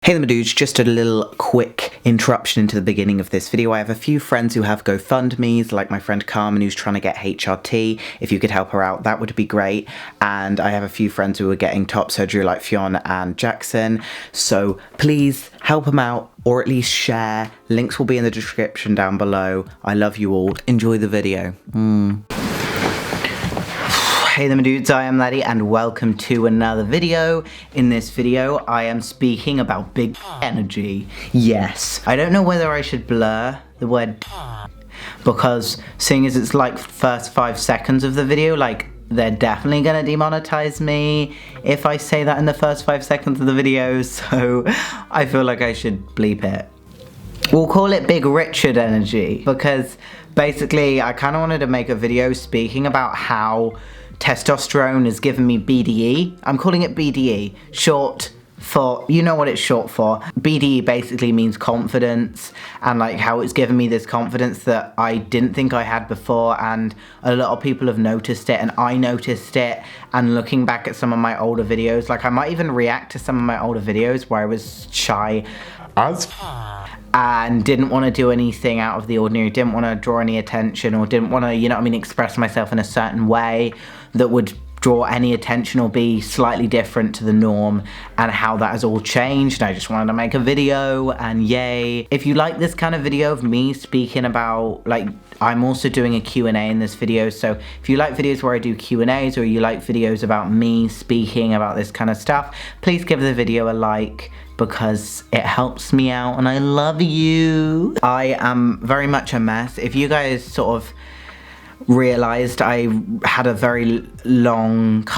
Hey there my dudes, just a little quick interruption into the beginning of this video. I have a few friends who have GoFundMes, like my friend Carmen who's trying to get HRT. If you could help her out, that would be great. And I have a few friends who are getting top surgery like Fionn and Jackson. So please help them out, or at least share. Links will be in the description down below. I love you all. Enjoy the video. Hey there my dudes, I am Laddie and welcome to another video. In this video, I am speaking about big energy. Yes, I don't know whether I should blur the word because seeing as it's like first 5 seconds of the video, like they're definitely gonna demonetize me if I say that in the first 5 seconds of the video, so I feel like I should bleep it. We'll call it Big Richard energy because basically I kind of wanted to make a video speaking about how testosterone has given me BDE. I'm calling it BDE, short for, you know what it's short for. BDE basically means confidence, and like how it's given me this confidence that I didn't think I had before, and a lot of people have noticed it and I noticed it. And looking back at some of my older videos, like I might even react to some of my older videos where I was shy as and didn't want to do anything out of the ordinary, didn't want to draw any attention, or didn't want to, you know what I mean, express myself in a certain way that would draw any attention or be slightly different to the norm, and how that has all changed. I just wanted to make a video, and yay. If you like this kind of video of me speaking about, like, I'm also doing a Q&A in this video, so if you like videos where I do Q&As, or you like videos about me speaking about this kind of stuff, please give the video a like, because it helps me out and I love you. I am very much a mess. If you guys sort of realized, I had a very long break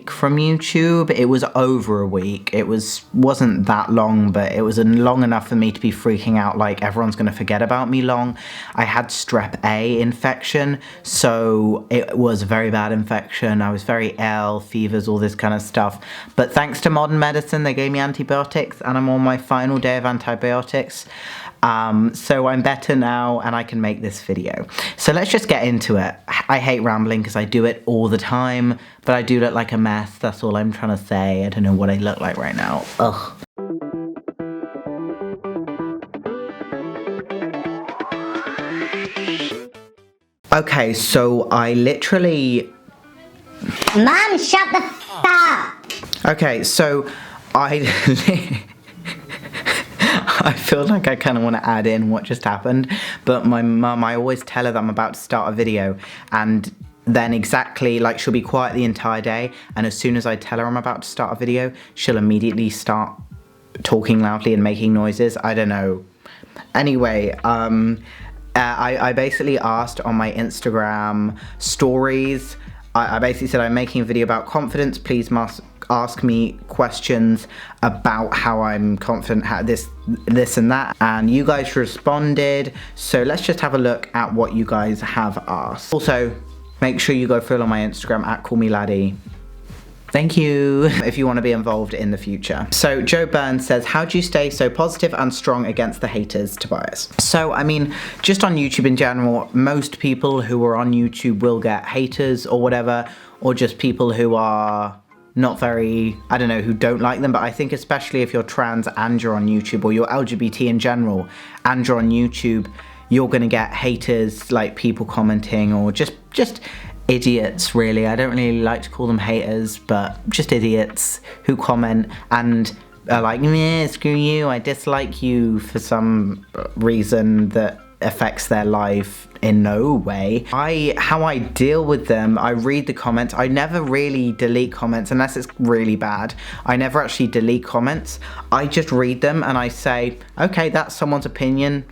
from YouTube. It was over a week. It wasn't that long, but it was long enough for me to be freaking out like everyone's gonna forget about me long. I had strep A infection, so it was a very bad infection. I was very ill, fevers, all this kind of stuff. But thanks to modern medicine, they gave me antibiotics, and I'm on my final day of antibiotics. So I'm better now and I can make this video. So let's just get into it. I hate rambling because I do it all the time, but I do look like a mess. That's all I'm trying to say. I don't know what I look like right now. Ugh. Okay, so I literally... Mom, shut the f*** up! Okay, so I feel like I kind of want to add in what just happened, but my mum, I always tell her that I'm about to start a video, and then exactly, like, she'll be quiet the entire day, and as soon as I tell her I'm about to start a video, she'll immediately start talking loudly and making noises. I don't know. Anyway, I basically asked on my Instagram stories, I basically said, I'm making a video about confidence, please ask me questions about how I'm confident, how this and that, and you guys responded. So let's just have a look at what you guys have asked. Also, make sure you go follow my Instagram at callmeladdie. Thank you, if you want to be involved in the future. So Joe Burns says, how do you stay so positive and strong against the haters, Tobias? So, I mean, just on YouTube in general, most people who are on YouTube will get haters or whatever, or just people who are not very, I don't know, who don't like them. But I think especially if you're trans and you're on YouTube, or you're LGBT in general and you're on YouTube, you're gonna get haters, like people commenting, or just idiots, really. I don't really like to call them haters, but just idiots who comment and are like, meh, screw you, I dislike you for some reason that affects their life in no way. How I deal with them, I read the comments. I never really delete comments unless it's really bad. I never actually delete comments. I just read them and I say, okay, that's someone's opinion.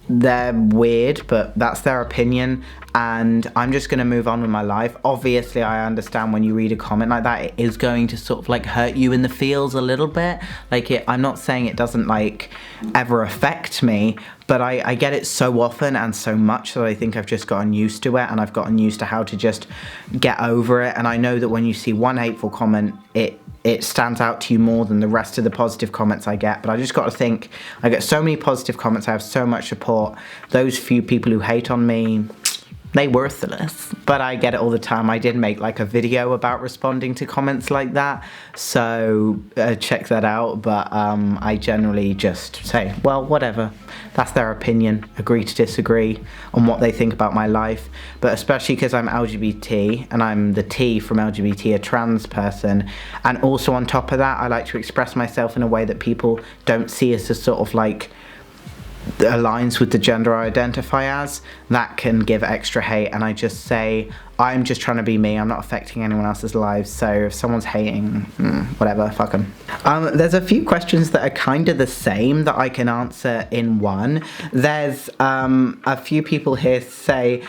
They're weird, but that's their opinion, and I'm just gonna move on with my life. Obviously, I understand when you read a comment like that, it is going to sort of like hurt you in the feels a little bit. Like, I'm not saying it doesn't like ever affect me, but I get it so often and so much that I think I've just gotten used to it, and I've gotten used to how to just get over it. And I know that when you see one hateful comment, it stands out to you more than the rest of the positive comments I get. But I just got to think, I get so many positive comments, I have so much support. Those few people who hate on me, they worthless. But I get it all the time. I did make like a video about responding to comments like that, so check that out. But I generally just say, well, whatever, that's their opinion, agree to disagree on what they think about my life. But especially because I'm LGBT and I'm the T from LGBT, a trans person, and also on top of that I like to express myself in a way that people don't see as a sort of like aligns with the gender I identify as, that can give extra hate. And I just say, I'm just trying to be me, I'm not affecting anyone else's lives, so if someone's hating, whatever, fuck them. There's a few questions that are kind of the same that I can answer in one. There's a few people here say,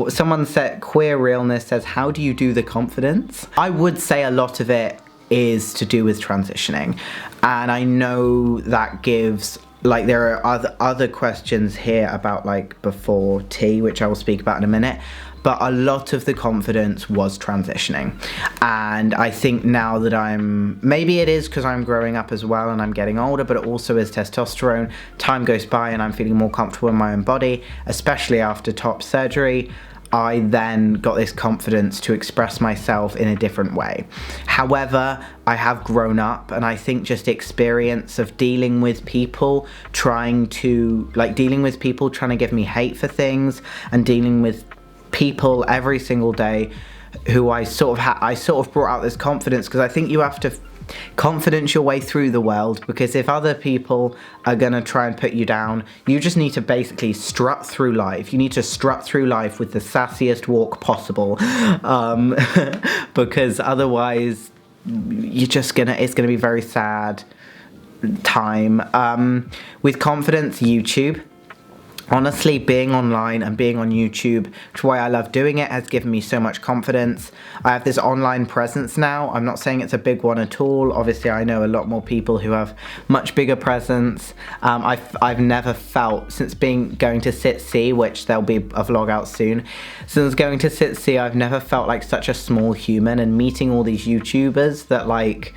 someone said, Queer Realness says, how do you do the confidence? I would say a lot of it is to do with transitioning, and I know that gives, like, there are other questions here about like before T, which I will speak about in a minute, but a lot of the confidence was transitioning. And I think now that maybe it is because I'm growing up as well and I'm getting older, but it also is testosterone. Time goes by and I'm feeling more comfortable in my own body, especially after top surgery. I then got this confidence to express myself in a different way. However, I have grown up, and I think just experience of dealing with people trying to give me hate for things, and dealing with people every single day who I sort of brought out this confidence, because I think you have to confidence your way through the world, because if other people are gonna try and put you down, you just need to basically strut through life. You need to strut through life with the sassiest walk possible, because otherwise it's gonna be a very sad time. With confidence, YouTube. Honestly, being online and being on YouTube, which is why I love doing it, has given me so much confidence. I have this online presence now. I'm not saying it's a big one at all. Obviously, I know a lot more people who have much bigger presence. I've never felt, since going to SitC, which there'll be a vlog out soon, since going to SitC, I've never felt like such a small human, and meeting all these YouTubers that like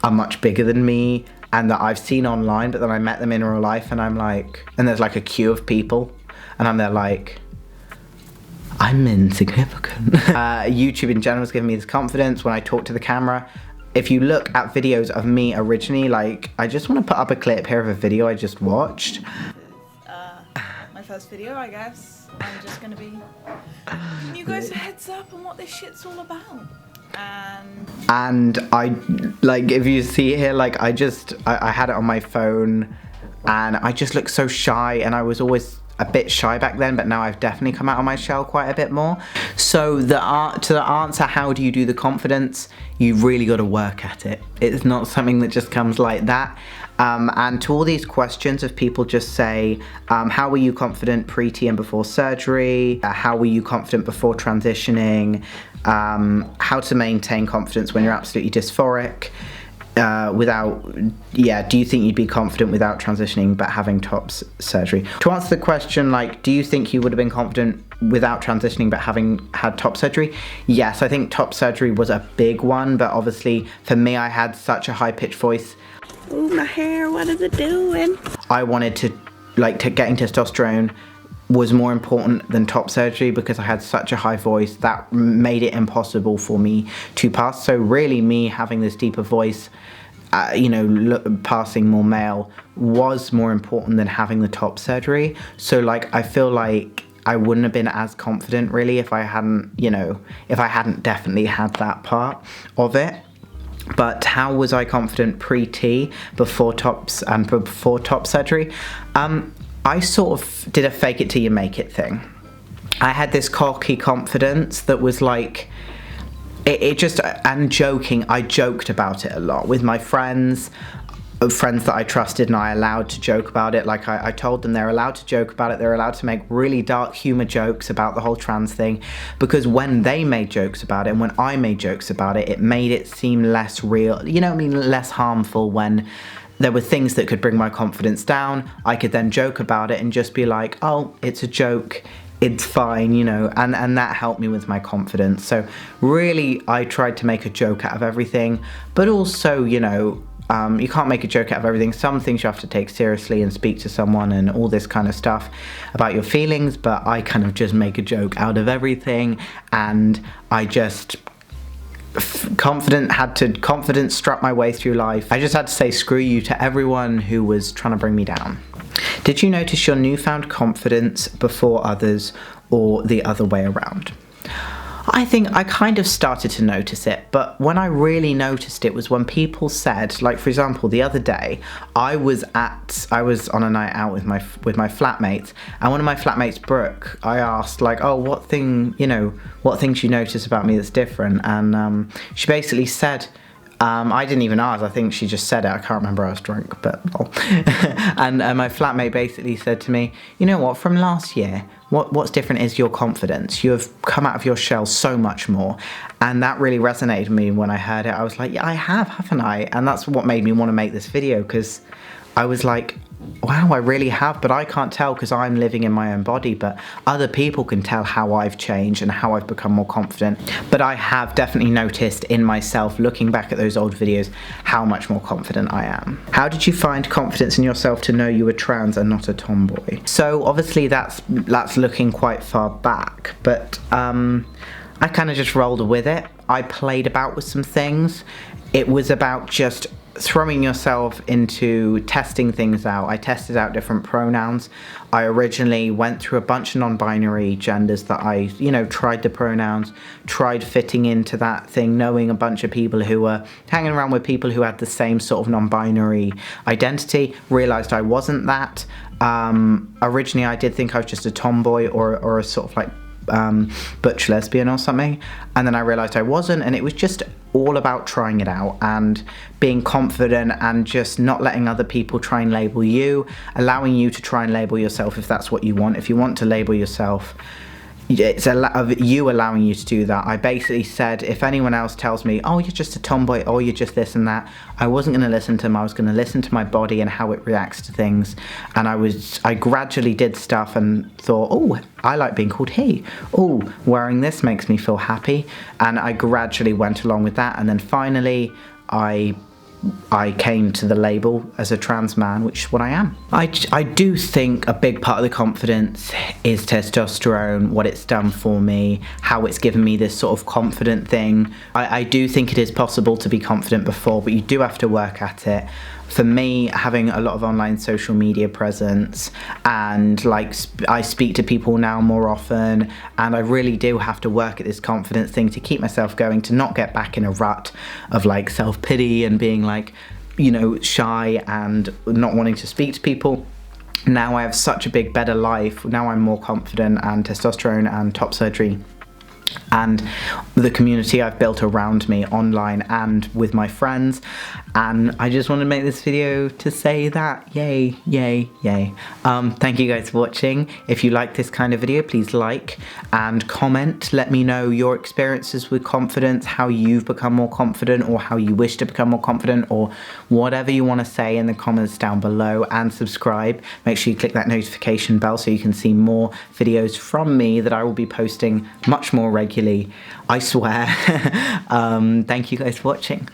are much bigger than me, and that I've seen online, but then I met them in real life, and I'm like, and there's like a queue of people, and I'm there like, I'm insignificant. YouTube in general has given me this confidence when I talk to the camera. If you look at videos of me originally, like, I just want to put up a clip here of a video I just watched. My first video, I guess. I'm just gonna be giving you guys a heads up on what this shit's all about. And I, like, if you see here, like, I had it on my phone, and I just look so shy, and I was always a bit shy back then, but now I've definitely come out of my shell quite a bit more. So to the answer, how do you do the confidence? You really got to work at it. It's not something that just comes like that. And to all these questions, if people just say, how were you confident pre-T and before surgery? How were you confident before transitioning? How to maintain confidence when you're absolutely dysphoric? Do you think you'd be confident without transitioning but having top surgery? To answer the question, like, do you think you would have been confident without transitioning but having had top surgery? Yes, I think top surgery was a big one, but obviously for me, I had such a high-pitched voice. Oh, my hair, what is it doing? I wanted to, getting testosterone was more important than top surgery, because I had such a high voice that made it impossible for me to pass. So really, me having this deeper voice, passing more male, was more important than having the top surgery. So like, I feel like I wouldn't have been as confident really if I hadn't definitely had that part of it. But how was I confident pre-T, before tops, and before top surgery? I sort of did a fake it till you make it thing. I had this cocky confidence that was like, and joking, I joked about it a lot with my friends that I trusted, and I allowed to joke about it. Like, I told them they're allowed to joke about it, they're allowed to make really dark humor jokes about the whole trans thing, because when they made jokes about it and when I made jokes about it, it made it seem less real, less harmful. When there were things that could bring my confidence down, I could then joke about it and just be like, oh, it's a joke, it's fine, and that helped me with my confidence. So really, I tried to make a joke out of everything, but also, you can't make a joke out of everything. Some things you have to take seriously and speak to someone and all this kind of stuff about your feelings, but I kind of just make a joke out of everything, and I just confidence struck my way through life. I just had to say screw you to everyone who was trying to bring me down. Did you notice your newfound confidence before others or the other way around? I think I kind of started to notice it, but when I really noticed it was when people said, like for example, the other day I was on a night out with my flatmates, and one of my flatmates, Brooke, I asked like, oh, what things you notice about me that's different, and she basically said, I didn't even ask, I think she just said it, I can't remember, I was drunk, but and my flatmate basically said to me, you know what, from last year, what's different is your confidence. You have come out of your shell so much more, and that really resonated with me when I heard it. I was like, yeah, I have, haven't I? And that's what made me want to make this video, because I was like, wow, I really have, but I can't tell because I'm living in my own body, but other people can tell how I've changed and how I've become more confident. But I have definitely noticed in myself, looking back at those old videos, how much more confident I am. How did you find confidence in yourself to know you were trans and not a tomboy? So obviously that's looking quite far back, but I kind of just rolled with it. I played about with some things. It was about just throwing yourself into testing things out. I tested out different pronouns. I originally went through a bunch of non-binary genders that I, tried the pronouns, tried fitting into that thing, knowing a bunch of people who were hanging around with people who had the same sort of non-binary identity, realized I wasn't that. Originally I did think I was just a tomboy or a sort of like butch lesbian or something, and then I realized I wasn't, and it was just all about trying it out and being confident and just not letting other people try and label you, allowing you to try and label yourself if that's what you want. If you want to label yourself, it's you allowing you to do that. I basically said, if anyone else tells me, oh, you're just a tomboy, or you're just this and that, I wasn't going to listen to them. I was going to listen to my body and how it reacts to things. And I gradually did stuff and thought, oh, I like being called he. Oh, wearing this makes me feel happy. And I gradually went along with that. And then finally, I came to the label as a trans man, which is what I am. I do think a big part of the confidence is testosterone, what it's done for me, how it's given me this sort of confident thing. I do think it is possible to be confident before, but you do have to work at it. For me, having a lot of online social media presence and I speak to people now more often, and I really do have to work at this confidence thing to keep myself going, to not get back in a rut of like self-pity and being like, shy and not wanting to speak to people. Now I have such a better life. Now I'm more confident, and testosterone and top surgery and the community I've built around me online and with my friends, and I just want to make this video to say that yay, yay, yay. Thank you guys for watching. If you like this kind of video, please like and comment. Let me know your experiences with confidence, how you've become more confident, or how you wish to become more confident, or whatever you want to say in the comments down below, and subscribe. Make sure you click that notification bell so you can see more videos from me that I will be posting much more regularly, I swear. Thank you guys for watching.